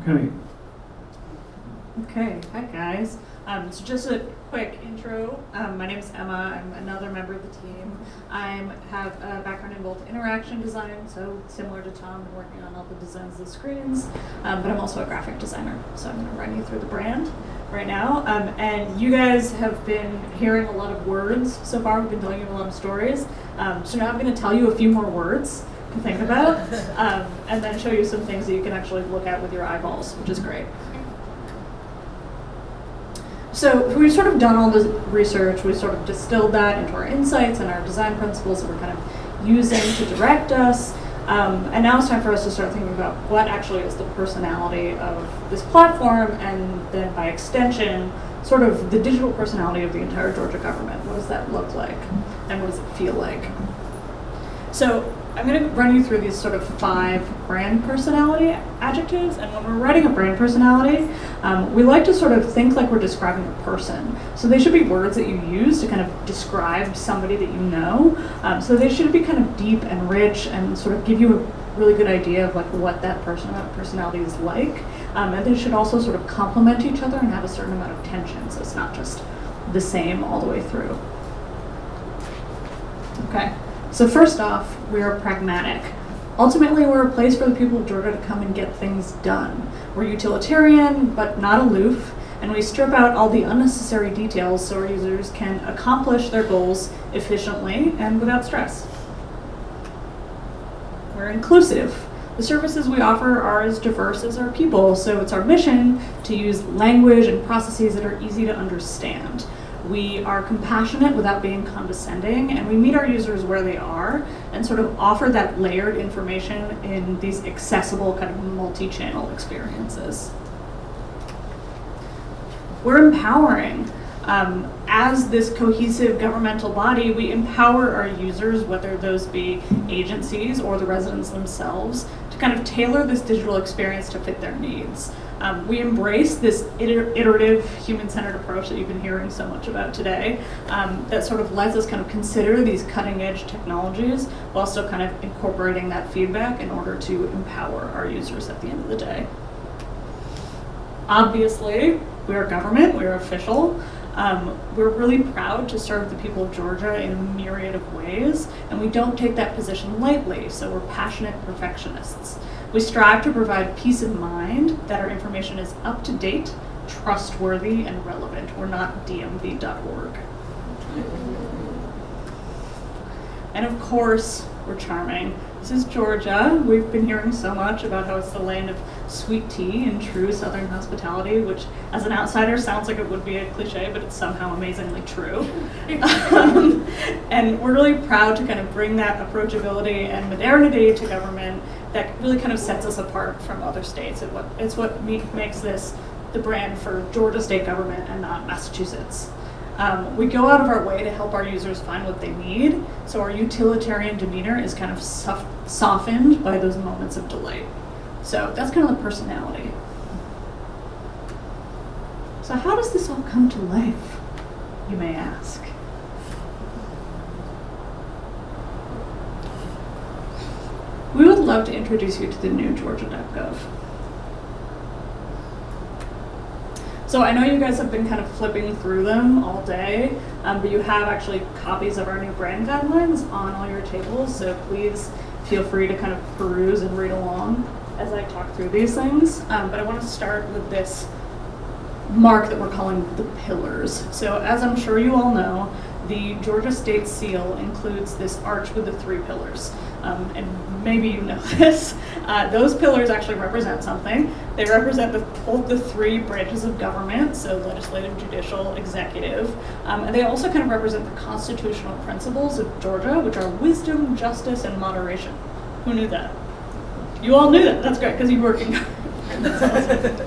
Okay. Okay, hi guys. So just a quick intro. My name is Emma. I'm another member of the team. I have a background in both interaction design, so similar to Tom, I'm working on all the designs of the screens, but I'm also a graphic designer. So I'm going to run you through the brand right now. And you guys have been hearing a lot of words so far. We've been telling you a lot of stories. So now I'm going to tell you a few more words to think about, and then show you some things that you can actually look at with your eyeballs, which is great. So we've sort of done all this research, we've sort of distilled that into our insights and our design principles that we're kind of using to direct us. And now it's time for us to start thinking about what actually is the personality of this platform, and then by extension, sort of the digital personality of the entire Georgia government. What does that look like? And what does it feel like? So I'm going to run you through these sort of 5 brand personality adjectives. And when we're writing a brand personality, we like to sort of think like we're describing a person. So they should be words that you use to kind of describe somebody that you know. So they should be kind of deep and rich and sort of give you a really good idea of like what that personality is like. And they should also sort of complement each other and have a certain amount of tension. So it's not just the same all the way through. Okay. So first off, we are pragmatic. Ultimately, we're a place for the people of Georgia to come and get things done. We're utilitarian, but not aloof, and we strip out all the unnecessary details so our users can accomplish their goals efficiently and without stress. We're inclusive. The services we offer are as diverse as our people, so it's our mission to use language and processes that are easy to understand. We are compassionate without being condescending, and we meet our users where they are and sort of offer that layered information in these accessible kind of multi-channel experiences. We're empowering. As this cohesive governmental body, we empower our users, whether those be agencies or the residents themselves, to kind of tailor this digital experience to fit their needs. We embrace this iterative, human-centered approach that you've been hearing so much about today, that sort of lets us kind of consider these cutting-edge technologies while still kind of incorporating that feedback in order to empower our users at the end of the day. Obviously, we are government, we are official. We're really proud to serve the people of Georgia in a myriad of ways, and we don't take that position lightly, so we're passionate perfectionists. We strive to provide peace of mind that our information is up to date, trustworthy, and relevant. We're not dmv.org. And of course, we're charming. This is Georgia. We've been hearing so much about how it's the land of sweet tea and true Southern hospitality, which as an outsider sounds like it would be a cliche, but it's somehow amazingly true. And we're really proud to kind of bring that approachability and modernity to government that really kind of sets us apart from other states. It's what makes this the brand for Georgia state government and not Massachusetts. We go out of our way to help our users find what they need, so our utilitarian demeanor is kind of softened by those moments of delight. So that's kind of the personality. So how does this all come to life, you may ask? We would love to introduce you to the new Georgia.gov. So I know you guys have been kind of flipping through them all day, but you have actually copies of our new brand guidelines on all your tables, so please feel free to kind of peruse and read along as I talk through these things. But I want to start with this mark that we're calling the pillars. So as I'm sure you all know, the Georgia State Seal includes this arch with the 3 pillars. And maybe you know this. Those pillars actually represent something. They represent both the 3 branches of government, so legislative, judicial, executive. And they also kind of represent the constitutional principles of Georgia, which are wisdom, justice, and moderation. Who knew that? You all knew that. That's great, because you work in government.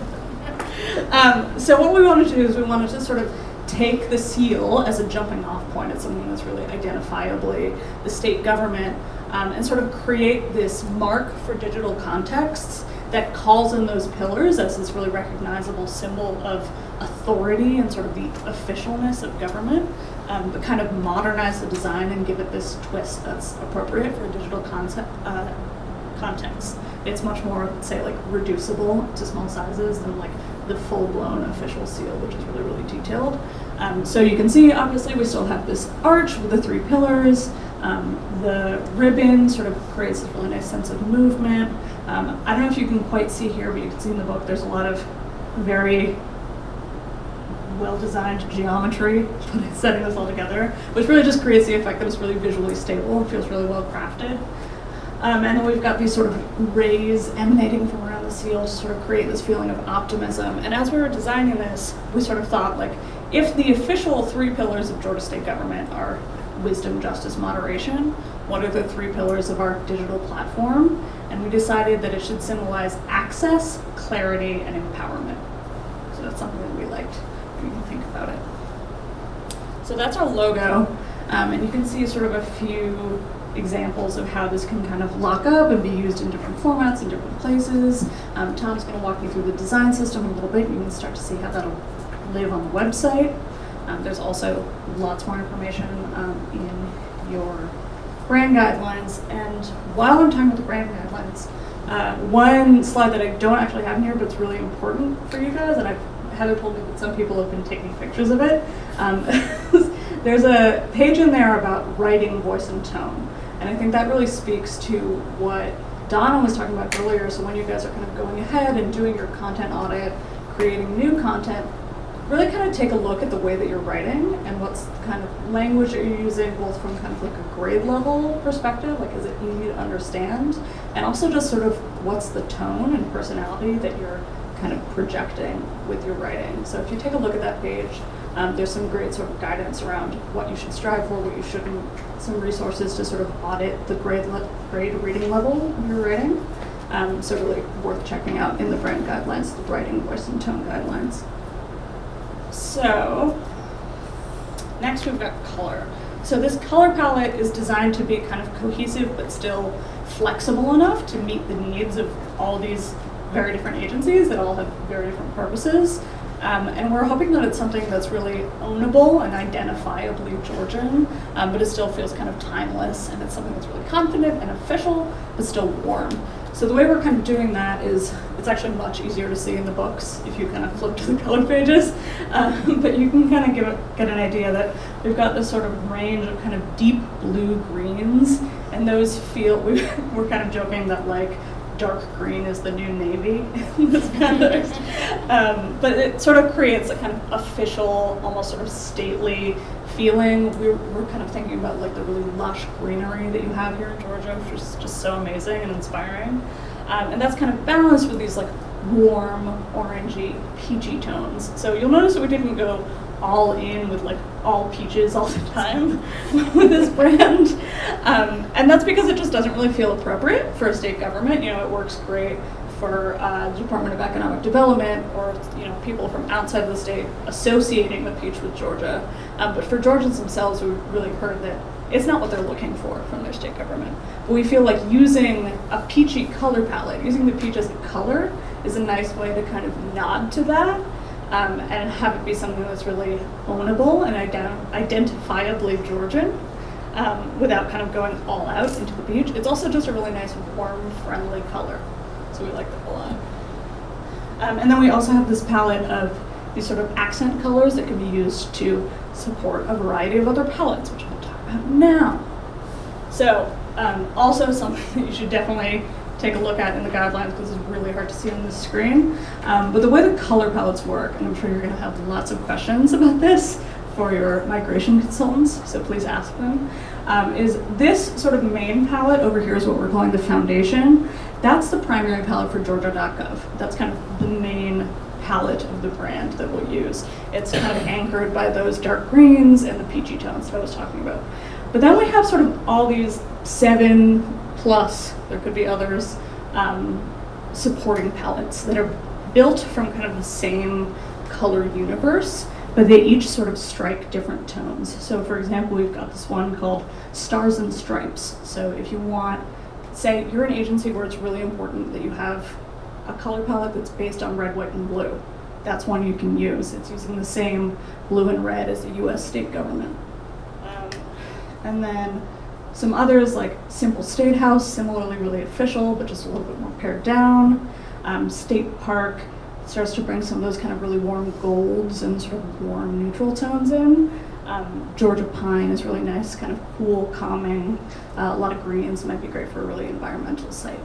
So what we wanted to do is we wanted to sort of take the seal as a jumping off point. It's something that's really identifiably the state government, and sort of create this mark for digital contexts that calls in those pillars as this really recognizable symbol of authority and sort of the officialness of government, but kind of modernize the design and give it this twist that's appropriate for a digital context. It's much more, say, like reducible to small sizes than like the full-blown official seal, which is really, really detailed. So you can see, obviously, we still have this arch with the 3 pillars. The ribbon sort of creates this really nice sense of movement. I don't know if you can quite see here, but you can see in the book there's a lot of very well-designed geometry setting this all together, which really just creates the effect that it's really visually stable and feels really well crafted. And then we've got these sort of rays emanating from around the seal to sort of create this feeling of optimism. And as we were designing this, we sort of thought, like, if the official 3 pillars of Georgia state government are wisdom, justice, moderation. What are the 3 pillars of our digital platform? And we decided that it should symbolize access, clarity, and empowerment. So that's something that we liked. You can think about it. So that's our logo. And you can see sort of a few examples of how this can kind of lock up and be used in different formats in different places. Tom's going to walk you through the design system a little bit. You can start to see how that'll live on the website. There's also lots more information in your brand guidelines. And while I'm talking about the brand guidelines, one slide that I don't actually have in here, but it's really important for you guys, and Heather told me that some people have been taking pictures of it. There's a page in there about writing, voice, and tone. And I think that really speaks to what Donna was talking about earlier. So when you guys are kind of going ahead and doing your content audit, creating new content, really kind of take a look at the way that you're writing and what's the kind of language that you're using, both from kind of like a grade level perspective, like is it easy to understand, and also just sort of what's the tone and personality that you're kind of projecting with your writing. So if you take a look at that page, there's some great sort of guidance around what you should strive for, what you shouldn't, some resources to sort of audit the grade reading level of your writing. So really worth checking out in the brand guidelines, the writing, voice, and tone guidelines. So next we've got color. So this color palette is designed to be kind of cohesive but still flexible enough to meet the needs of all these very different agencies that all have very different purposes. And we're hoping that it's something that's really ownable and identifiably Georgian, but it still feels kind of timeless, and it's something that's really confident and official, but still warm. So the way we're kind of doing that is, it's actually much easier to see in the books if you kind of flip to the color pages, but you can kind of get an idea that we've got this sort of range of kind of deep blue greens, and those feel, we're kind of joking that like dark green is the new navy in this context. But it sort of creates a kind of official, almost sort of stately feeling. We're kind of thinking about like the really lush greenery that you have here in Georgia, which is just so amazing and inspiring. And that's kind of balanced with these like warm, orangey, peachy tones. So you'll notice that we didn't go all in with like all peaches all the time with this brand. And that's because it just doesn't really feel appropriate for a state government. You know, it works great for the Department of Economic Development or, you know, people from outside of the state associating the peach with Georgia. But for Georgians themselves, we've really heard that it's not what they're looking for from their state government. But we feel like using a peachy color palette, using the peach as a color, is a nice way to kind of nod to that. And have it be something that's really ownable and identifiably Georgian, without kind of going all out into the beach. It's also just a really nice, warm, friendly color. So we like that a lot. And then we also have this palette of these sort of accent colors that can be used to support a variety of other palettes, which I'll talk about now. So also something that you should definitely take a look at in the guidelines, because it's really hard to see on this screen. But the way the color palettes work, and I'm sure you're going to have lots of questions about this for your migration consultants, so please ask them, is this sort of main palette over here is what we're calling the foundation. That's the primary palette for Georgia.gov. That's kind of the main palette of the brand that we'll use. It's kind of anchored by those dark greens and the peachy tones that I was talking about. But then we have sort of all these 7+, there could be others, supporting palettes that are built from kind of the same color universe, but they each sort of strike different tones. So for example, we've got this one called Stars and Stripes. So if you want, say you're an agency where it's really important that you have a color palette that's based on red, white, and blue, that's one you can use. It's using the same blue and red as the US state government. And then some others like Simple State House, similarly really official, but just a little bit more pared down. State Park starts to bring some of those kind of really warm golds and sort of warm neutral tones in. Georgia Pine is really nice, kind of cool, calming. A lot of greens might be great for a really environmental site.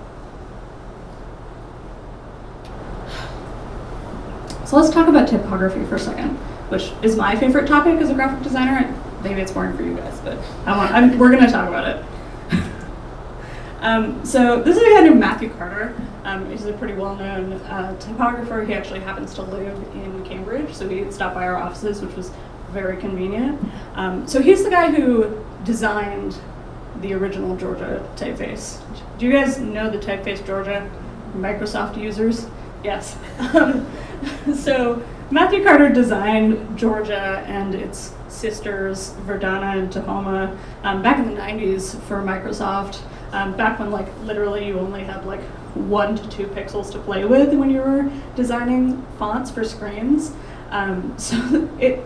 So let's talk about typography for a second, which is my favorite topic as a graphic designer. Maybe it's boring for you guys, but we're going to talk about it. So this is a guy named Matthew Carter. He's a pretty well-known typographer. He actually happens to live in Cambridge, so he stopped by our offices, which was very convenient. So he's the guy who designed the original Georgia typeface. Do you guys know the typeface Georgia? Microsoft users? Yes. So Matthew Carter designed Georgia and its sisters, Verdana and Tahoma, back in the 90s for Microsoft, back when like literally you only had like 1 to 2 pixels to play with when you were designing fonts for screens. So it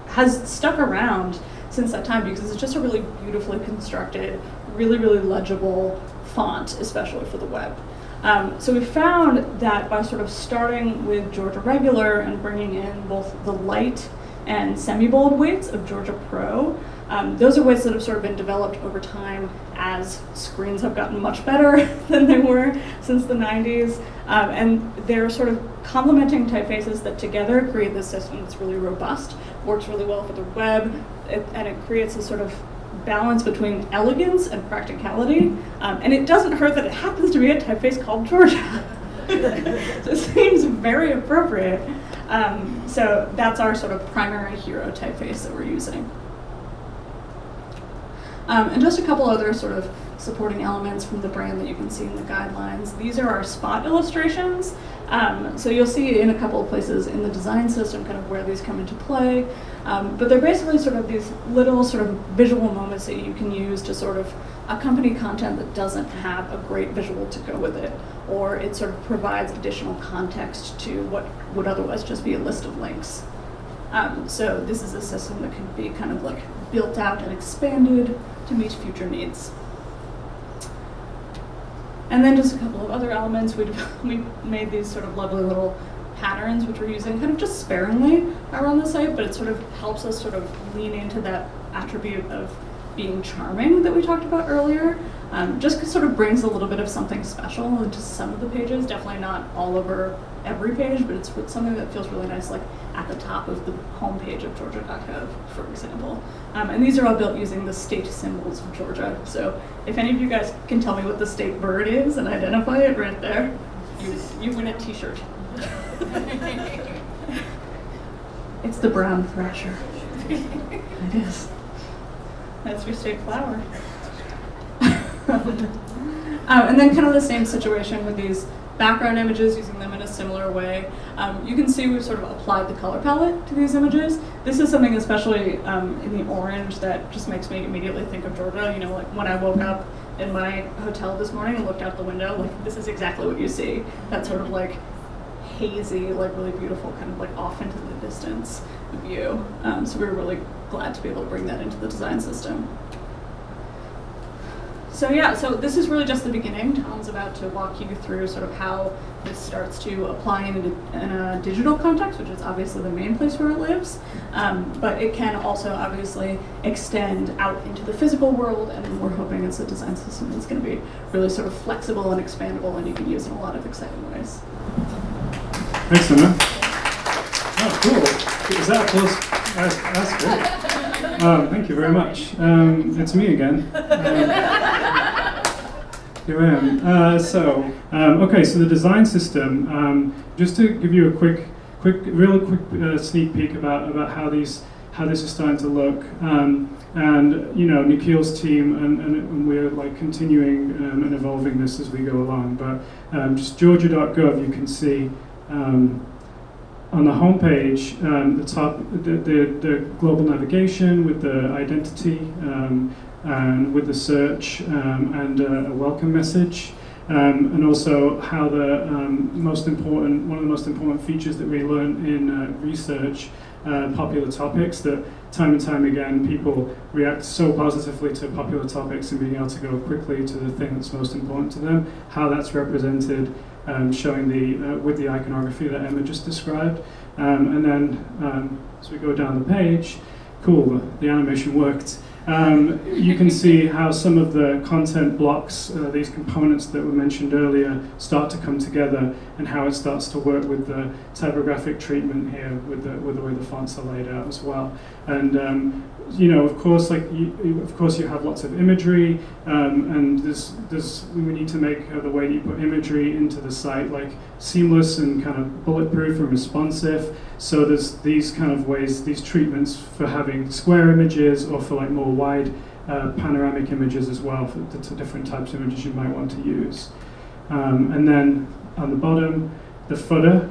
has stuck around since that time because it's just a really beautifully constructed, really, really legible font, especially for the web. So we found that by sort of starting with Georgia Regular and bringing in both the light and semi-bold weights of Georgia Pro, those are weights that have sort of been developed over time as screens have gotten much better than they were since the 90s. And they're sort of complementing typefaces that together create this system that's really robust, works really well for the web, and it creates a sort of balance between elegance and practicality. And it doesn't hurt that it happens to be a typeface called Georgia. So it seems very appropriate. So that's our sort of primary hero typeface that we're using. And just a couple other sort of supporting elements from the brand that you can see in the guidelines. These are our spot illustrations. So you'll see in a couple of places in the design system kind of where these come into play. But they're basically sort of these little sort of visual moments that you can use to sort of accompany content that doesn't have a great visual to go with it, or it sort of provides additional context to what would otherwise just be a list of links. So this is a system that can be kind of like built out and expanded to meet future needs. And then just a couple of other elements. We made these sort of lovely little patterns, which we're using kind of just sparingly around the site, but it sort of helps us sort of lean into that attribute of being charming that we talked about earlier. Just sort of brings a little bit of something special into some of the pages, definitely not all over every page, but it's something that feels really nice, like at the top of the homepage of Georgia.gov, for example. And these are all built using the state symbols of Georgia. So if any of you guys can tell me what the state bird is and identify it right there, you win a t-shirt. It's the brown thrasher. It is. That's your state flower. And then kind of the same situation with these background images, using them in a similar way. You can see we've sort of applied the color palette to these images. This is something especially in the orange that just makes me immediately think of Georgia. You know, like when I woke up in my hotel this morning and looked out the window, like this is exactly what you see. That sort of like hazy, like really beautiful kind of like off into the distance view. So we were really glad to be able to bring that into the design system. So yeah, so this is really just the beginning. Tom's about to walk you through sort of how this starts to apply in a digital context, which is obviously the main place where it lives. But it can also obviously extend out into the physical world, and we're hoping it's a design system that's going to be really sort of flexible and expandable, and you can use in a lot of exciting ways. Thanks, Emma. Oh, cool. Is that applause? That's great. Thank you very much. It's me again. Here I am. Okay, so the design system. Just to give you a real quick sneak peek about how this is starting to look. And you know, Nikhil's team and we're like continuing and evolving this as we go along. But just Georgia.gov, you can see. On the homepage, the top, the global navigation with the identity and with the search and a welcome message, and also how the one of the most important features that we learned in research, popular topics, that time and time again people react so positively to popular topics and being able to go quickly to the thing that's most important to them, how that's represented. Showing with the iconography that Emma just described, and then as we go down the page, cool, the animation worked. You can see how some of the content blocks, these components that were mentioned earlier, start to come together, and how it starts to work with the typographic treatment here, with the way the fonts are laid out as well. And you know, of course, you have lots of imagery, and we need to make the way that you put imagery into the site like seamless and kind of bulletproof and responsive. So there's these kind of ways, these treatments for having square images or for like more wide panoramic images as well for the different types of images you might want to use. And then on the bottom, the footer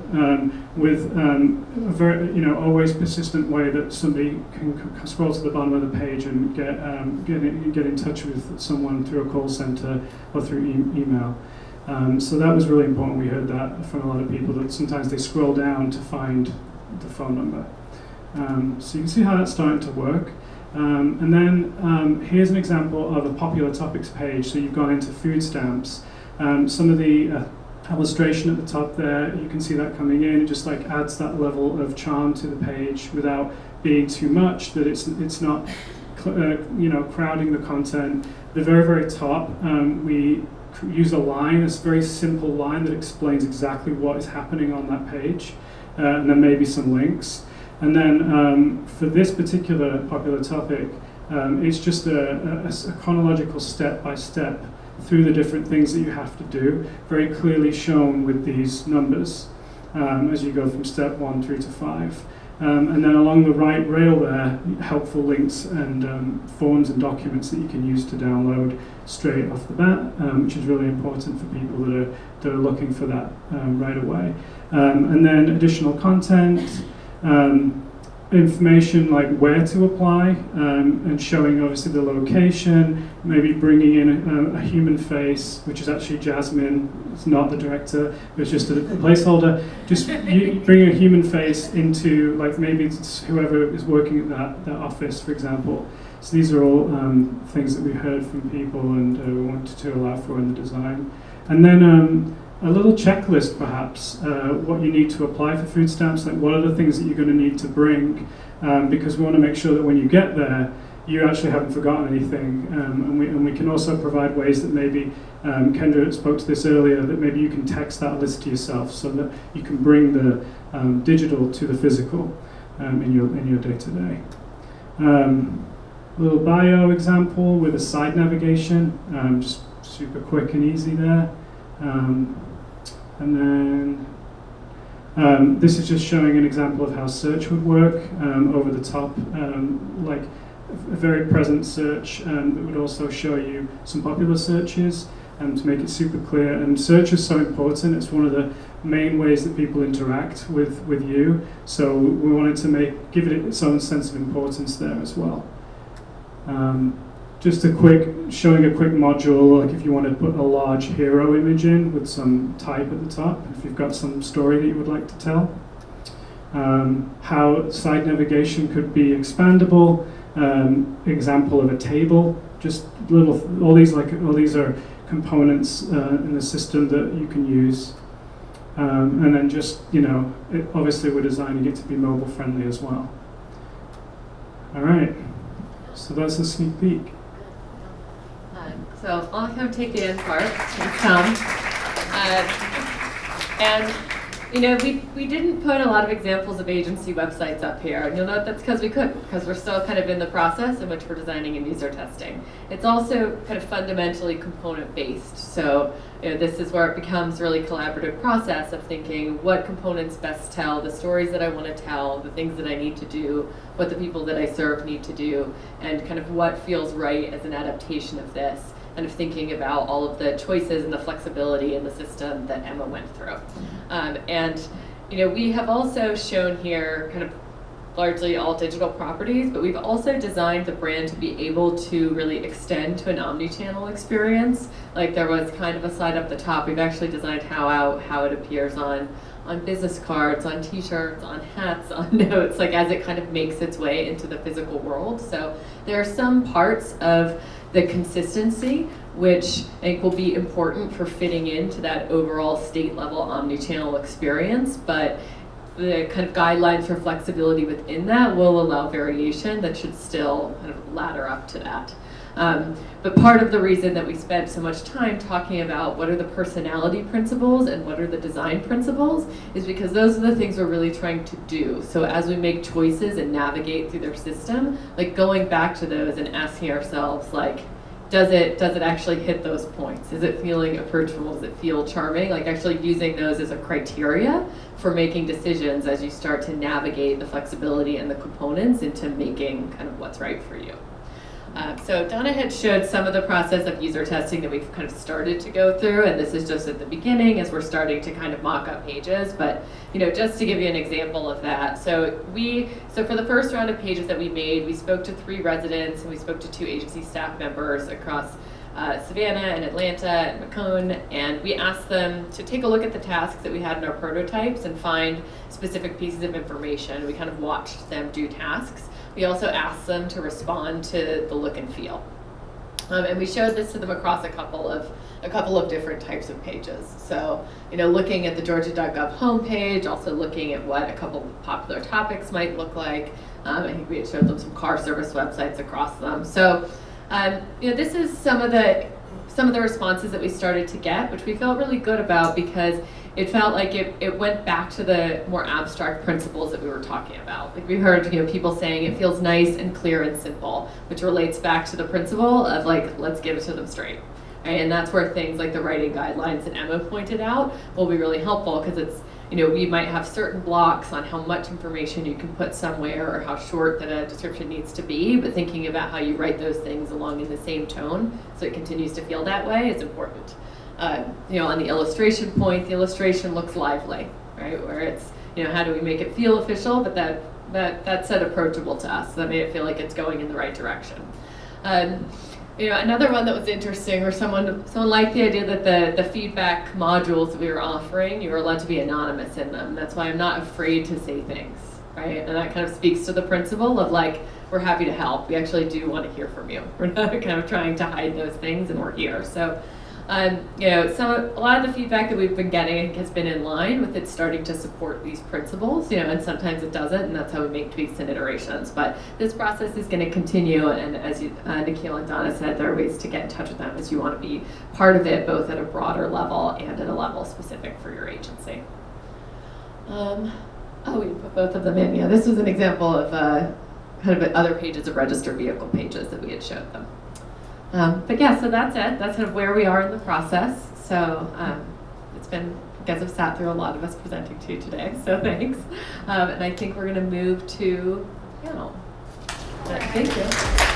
with a very, always persistent way that somebody can scroll to the bottom of the page and get in touch with someone through a call center or through email. So that was really important. We heard that from a lot of people, that sometimes they scroll down to find the phone number. So you can see how that's starting to work. And then here's an example of a popular topics page. So you've gone into food stamps. Some of the illustration at the top there, you can see that coming in. It just like adds that level of charm to the page without being too much, that it's not crowding the content. The very, very top, we use a line, a very simple line that explains exactly what is happening on that page, and then maybe some links. And then for this particular popular topic, it's just a chronological step-by-step through the different things that you have to do, very clearly shown with these numbers as you go from step 1 through to 5. And then along the right rail there, helpful links and forms and documents that you can use to download straight off the bat, which is really important for people that are looking for that right away. And then additional content, information like where to apply, and showing obviously the location, maybe bringing in a human face, which is actually Jasmine. It's not the director, it's just a placeholder. Just bring a human face into, like, maybe it's whoever is working at that office, for example. So these are all things that we heard from people and we wanted to allow for in the design. And then a little checklist, perhaps, what you need to apply for food stamps, like what are the things that you're going to need to bring, because we want to make sure that when you get there, you actually haven't forgotten anything. And we can also provide ways that maybe, Kendra spoke to this earlier, that maybe you can text that list to yourself so that you can bring the digital to the physical in your day-to-day. Little bio example with a side navigation, just super quick and easy there. And then this is just showing an example of how search would work over the top, like a very present search that would also show you some popular searches to make it super clear. And search is so important. It's one of the main ways that people interact with you. So we wanted to give it its own sense of importance there as well. Just showing a quick module, like if you want to put a large hero image in with some type at the top, if you've got some story that you would like to tell. How side navigation could be expandable, example of a table, just all these are components in the system that you can use. And then just, obviously we're designing it to be mobile friendly as well. All right, so that's a sneak peek. So I'll kind of take the end part. Thanks, Tom. We didn't put a lot of examples of agency websites up here, and you'll note that's because we couldn't, because we're still kind of in the process in which we're designing and user testing. It's also kind of fundamentally component-based, so this is where it becomes really collaborative process of thinking what components best tell the stories that I want to tell, the things that I need to do, what the people that I serve need to do, and kind of what feels right as an adaptation of this. Kind of thinking about all of the choices and the flexibility in the system that Emma went through. We have also shown here kind of largely all digital properties, but we've also designed the brand to be able to really extend to an omni-channel experience. Like there was kind of a slide up the top, we've actually designed how it appears on business cards, on t-shirts, on hats, on notes, like as it kind of makes its way into the physical world. So there are some parts of the consistency, which I think will be important for fitting into that overall state-level omni-channel experience, but the kind of guidelines for flexibility within that will allow variation that should still kind of ladder up to that. But part of the reason that we spent so much time talking about what are the personality principles and what are the design principles is because those are the things we're really trying to do. So as we make choices and navigate through their system, like going back to those and asking ourselves, like, does it actually hit those points? Is it feeling approachable? Does it feel charming? Like actually using those as a criteria for making decisions as you start to navigate the flexibility and the components into making kind of what's right for you. So Donna had showed some of the process of user testing that we've kind of started to go through, and this is just at the beginning as we're starting to kind of mock up pages. But just to give you an example of that, so for the first round of pages that we made, we spoke to 3 residents and we spoke to 2 agency staff members across Savannah and Atlanta and Macon, and we asked them to take a look at the tasks that we had in our prototypes and find specific pieces of information. We kind of watched them do tasks. We also asked them to respond to the look and feel. And we showed this to them across a couple of different types of pages. So, looking at the Georgia.gov homepage, also looking at what a couple of popular topics might look like. I think we had showed them some car service websites across them. So, this is some of the responses that we started to get, which we felt really good about because it felt like it went back to the more abstract principles that we were talking about. Like we heard people saying it feels nice and clear and simple, which relates back to the principle of let's give it to them straight. Right? And that's where things like the writing guidelines that Emma pointed out will be really helpful because it's, we might have certain blocks on how much information you can put somewhere or how short that a description needs to be, but thinking about how you write those things along in the same tone so it continues to feel that way is important. On the illustration point, the illustration looks lively, right? Where it's, how do we make it feel official, but that said approachable to us. So that made it feel like it's going in the right direction. Another one that was interesting, or someone liked the idea that the feedback modules that we were offering, you were allowed to be anonymous in them. That's why I'm not afraid to say things, right? And that kind of speaks to the principle of we're happy to help. We actually do want to hear from you. We're not kind of trying to hide those things, and we're here. So. A lot of the feedback that we've been getting has been in line with it starting to support these principles, and sometimes it doesn't, and that's how we make tweaks and iterations. But this process is going to continue, and as Nikhil and Donna said, there are ways to get in touch with them as you want to be part of it, both at a broader level and at a level specific for your agency. We put both of them in. Yeah, this was an example of kind of other pages of registered vehicle pages that we had showed them. But yeah, so that's it. That's kind of where we are in the process. So it's been, you guys have sat through a lot of us presenting to you today, so thanks. And I think we're going to move to panel. Thank you.